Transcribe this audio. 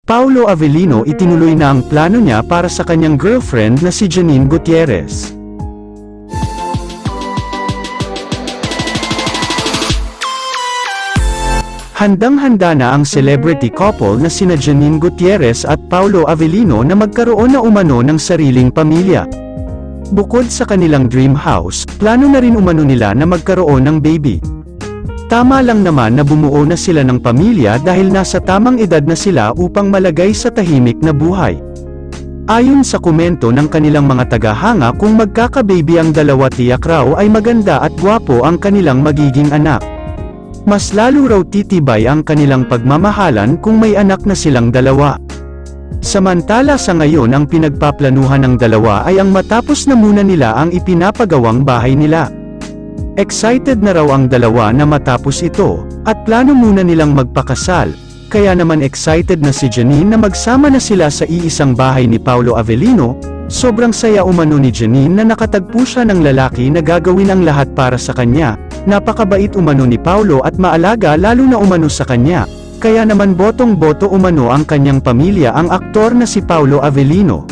Paulo Avellino itinuloy na ang plano niya para sa kanyang girlfriend na si Janine Gutierrez. Handang-handa na ang celebrity couple na sina Janine Gutierrez at Paulo Avellino na magkaroon na umano ng sariling pamilya. Bukod sa kanilang dream house, plano na rin umano nila na magkaroon ng baby. Tama lang naman na bumuo na sila ng pamilya dahil nasa tamang edad na sila upang malagay sa tahimik na buhay. Ayon sa komento ng kanilang mga tagahanga, kung magkaka-baby ang dalawa, tiyak raw ay maganda at gwapo ang kanilang magiging anak. Mas lalo raw titibay ang kanilang pagmamahalan kung may anak na silang dalawa. Samantala sa ngayon, ang pinagpaplanuhan ng dalawa ay ang matapos na muna nila ang ipinapagawang bahay nila. Excited na raw ang dalawa na matapos ito, at plano muna nilang magpakasal, kaya naman excited na si Janine na magsama na sila sa iisang bahay ni Paulo Avellino. Sobrang saya umano ni Janine na nakatagpo siya ng lalaki na gagawin ang lahat para sa kanya. Napakabait umano ni Paulo at maalaga lalo na umano sa kanya, kaya naman botong-boto umano ang kanyang pamilya ang aktor na si Paulo Avellino.